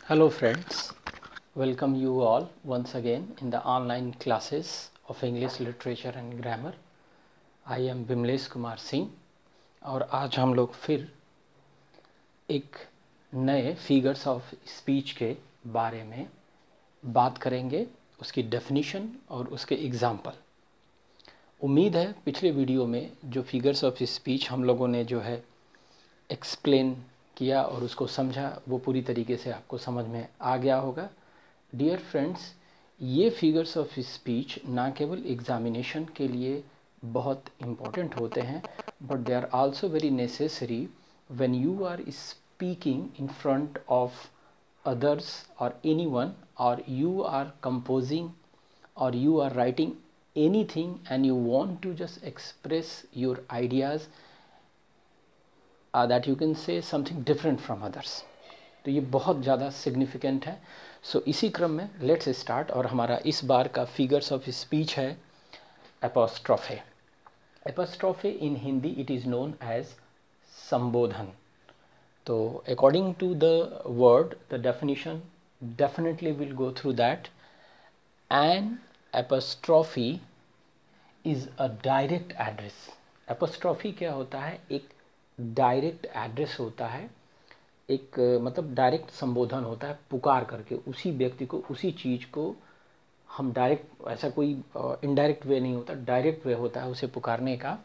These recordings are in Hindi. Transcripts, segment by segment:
Hello friends, welcome you all once again in the online classes of English Literature and Grammar. I am Bimlesh Kumar Singh और आज हम लोग फिर एक नए फिगर्स ऑफ स्पीच के बारे में बात करेंगे, उसकी डेफिनेशन और उसके एग्जाम्पल। उम्मीद है पिछले वीडियो में जो फिगर्स ऑफ स्पीच हम लोगों ने जो है एक्सप्लेन किया और उसको समझा वो पूरी तरीके से आपको समझ में आ गया होगा। डियर फ्रेंड्स, ये फिगर्स ऑफ स्पीच ना केवल एग्जामिनेशन के लिए बहुत इम्पोर्टेंट होते हैं, but they are also very necessary when you are speaking in front of others or anyone, or you are composing or you are writing anything and you want to just express your ideas that you can say something different from others. तो ये बहुत ज़्यादा सिग्निफिकेंट है। सो इसी क्रम में लेट्स स्टार्ट। और हमारा इस बार का फिगर्स ऑफ स्पीच है apostrophe. Apostrophe in Hindi it is known as संबोधन। तो according to the word the definition definitely will go through that. An apostrophe is a direct address. Apostrophe क्या होता है? एक डायरेक्ट एड्रेस होता है, एक मतलब डायरेक्ट संबोधन होता है, पुकार करके उसी व्यक्ति को, उसी चीज़ को हम डायरेक्ट, ऐसा कोई इनडायरेक्ट वे नहीं होता, डायरेक्ट वे होता है उसे पुकारने का।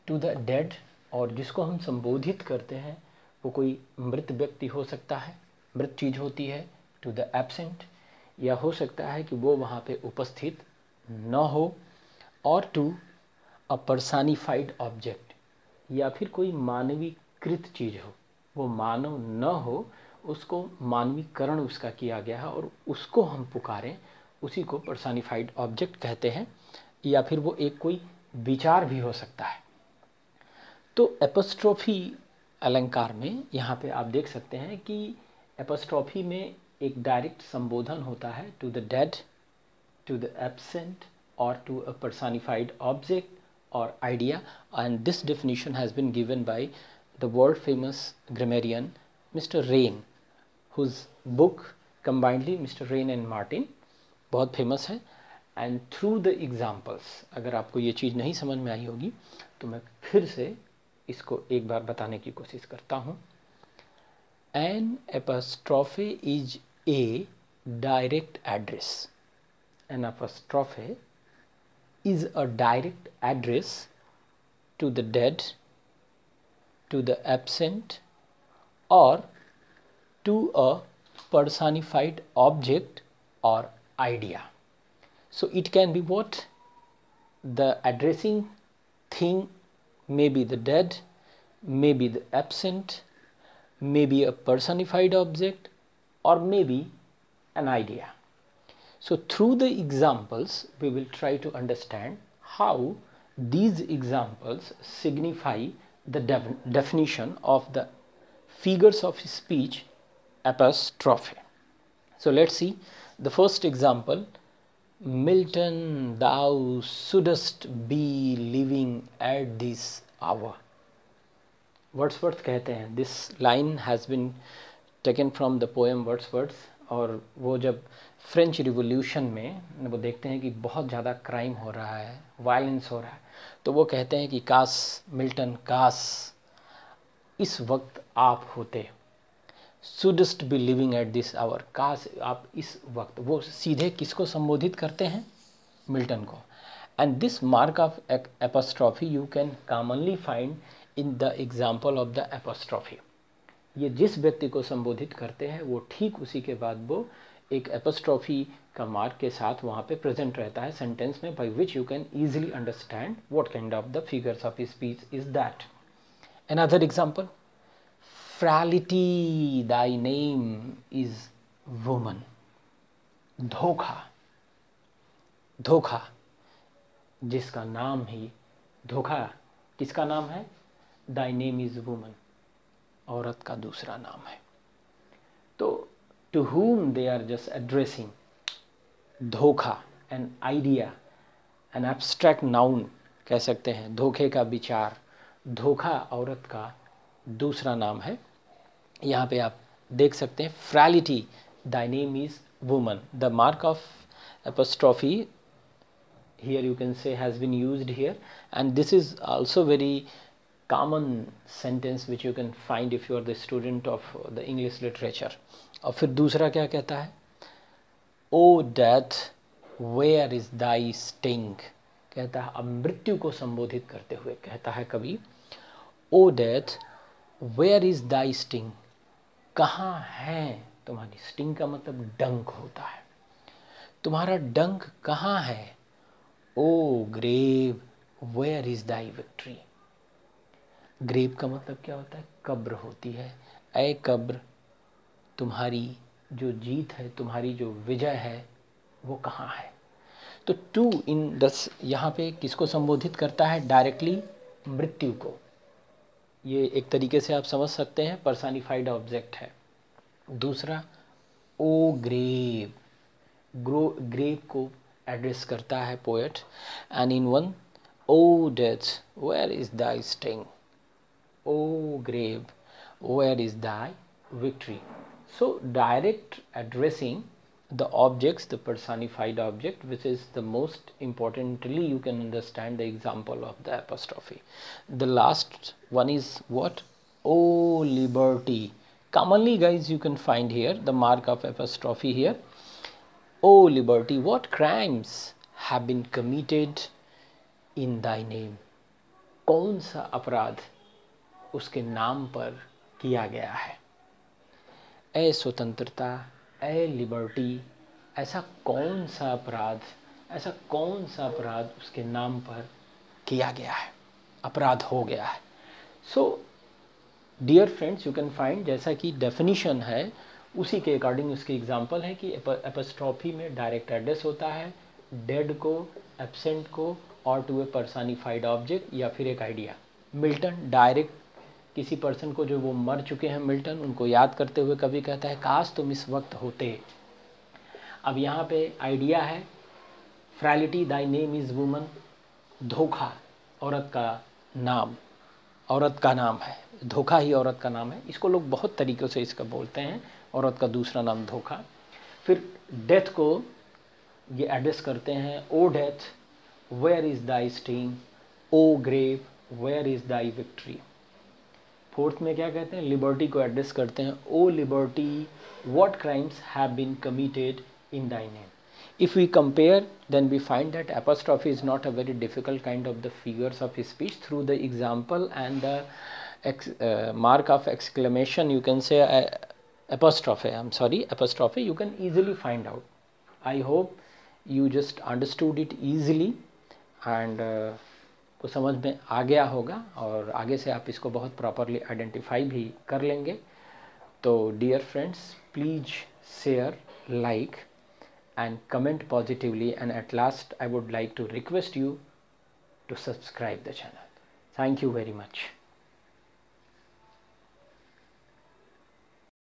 टू द डेड, और जिसको हम संबोधित करते हैं वो कोई मृत व्यक्ति हो सकता है, मृत चीज़ होती है। टू द एब्सेंट, या हो सकता है कि वो वहाँ पे उपस्थित न हो। और टू अ पर्सनिफाइड ऑब्जेक्ट, या फिर कोई मानवीकृत चीज़ हो, वो मानव न हो, उसको मानवीकरण उसका किया गया है और उसको हम पुकारें, उसी को पर्सनिफाइड ऑब्जेक्ट कहते हैं। या फिर वो एक कोई विचार भी हो सकता है। तो एपोस्ट्रोफी अलंकार में यहाँ पे आप देख सकते हैं कि एपोस्ट्रोफी में एक डायरेक्ट संबोधन होता है to the dead, to the absent, और to a personified object or idea. And this definition has been given by the world famous grammarian Mr. Rain, whose book combinedly Mr. Rain and Martin बहुत फेमस है। एंड थ्रू द एग्जाम्पल्स, अगर आपको ये चीज़ नहीं समझ में आई होगी तो मैं फिर से इसको एक बार बताने की कोशिश करता हूँ। An apostrophe is a direct address. An apostrophe is a direct address to the dead, to the absent, or to a personified object or idea. So it can be what? The addressing thing may be the dead, may be the absent, may be a personified object, or maybe an idea. So through the examples we will try to understand how these examples signify the definition of the figures of speech apostrophe. So let's see the first example. Milton, thou shouldst be living at this hour. Wordsworth कहते हैं, this line has been taken from the poem Wordsworth. और वो जब फ्रेंच रिवॉल्यूशन में वो देखते हैं कि बहुत ज़्यादा क्राइम हो रहा है, वायलेंस हो रहा है, तो वो कहते हैं कि काश मिल्टन, काश इस वक्त आप होते, shouldst be living at this hour, काश आप इस वक्त। वो सीधे किसको संबोधित करते हैं? मिल्टन को। And this mark of apostrophe you can commonly find in the example of the apostrophe. ये जिस व्यक्ति को संबोधित करते हैं वो ठीक उसी के बाद वो एक एपोस्ट्रोफी का मार्क के साथ वहाँ पे प्रेजेंट रहता है सेंटेंस में, by which you can easily understand what kind of the figures of speech is that. Another example, frailty thy name is woman. धोखा, धोखा जिसका नाम ही, धोखा किसका नाम है? दाई नेम इज वुमन, औरत का दूसरा नाम है। तो to whom they are just addressing, धोखा, an idea, an abstract noun कह सकते हैं, धोखे का विचार। धोखा औरत का दूसरा नाम है। यहाँ पे आप देख सकते हैं फ्रैलिटी thy name is woman. The mark of apostrophe here you can say has been used here, and this is also very common sentence which you can find if you are the student of the English literature. और फिर दूसरा क्या कहता है, O death where is thy sting, कहता है अब मृत्यु को संबोधित करते हुए कहता है कवि, O death where is thy sting, कहाँ है तुम्हारी, स्टिंग का मतलब डंक होता है, तुम्हारा डंक कहाँ है, O grave where is thy victory, grave का मतलब क्या होता है, कब्र होती है, ऐ कब्र तुम्हारी जो जीत है, तुम्हारी जो विजय है वो कहाँ है। तो टू इन दस यहाँ पे किसको संबोधित करता है, डायरेक्टली मृत्यु को, ये एक तरीके से आप समझ सकते हैं पर्सनिफाइड ऑब्जेक्ट है। दूसरा ओ ग्रेव, ग्रेव को एड्रेस करता है poet, and in one O death where is thy sting, O grave, where is thy victory? So direct addressing the objects, the personified object, which is the most importantly you can understand the example of the apostrophe. The last one is what? O liberty. Commonly guys you can find here the mark of apostrophe here. O liberty, what crimes have been committed in thy name? कौन सा अपराध उसके नाम पर किया गया है। ए स्वतंत्रता, ए लिबर्टी, ऐसा कौन सा अपराध, ऐसा कौन सा अपराध उसके नाम पर किया गया है, अपराध हो गया है। So dear friends, you can find, जैसा कि डेफिनेशन है उसी के अकॉर्डिंग उसके एग्जांपल है कि एपोस्ट्रोफी में डायरेक्ट एड्रेस होता है डेड को, एब्सेंट को, और टू ए पर्सनिफाइड ऑब्जेक्ट या फिर एक आइडिया। मिल्टन डायरेक्ट किसी पर्सन को, जो वो मर चुके हैं मिल्टन, उनको याद करते हुए कवि कहता है काश तुम इस वक्त होते। अब यहाँ पे आइडिया है फ्रैलिटी, दाई नेम इज़ वुमन, धोखा औरत का नाम, औरत का नाम है, धोखा ही औरत का नाम है। इसको लोग बहुत तरीक़ों से इसका बोलते हैं, औरत का दूसरा नाम धोखा। फिर डेथ को ये एड्रेस करते हैं, O death where is thy sting, O grave where is thy victory. Fourth में क्या कहते हैं, लिबर्टी को एड्रेस करते हैं, O liberty what crimes have been committed in thy name. If we compare, then we find that apostrophe is not a very difficult kind of the figures of speech. Through the example and the mark of exclamation, you can say apostrophe, apostrophe, you can easily find out. I hope you just understood it easily and को समझ में आ गया होगा, और आगे से आप इसको बहुत प्रॉपरली आइडेंटिफाई भी कर लेंगे। तो dear friends, please share, like and comment positively, and at last I would like to request you to subscribe the channel. Thank you very much.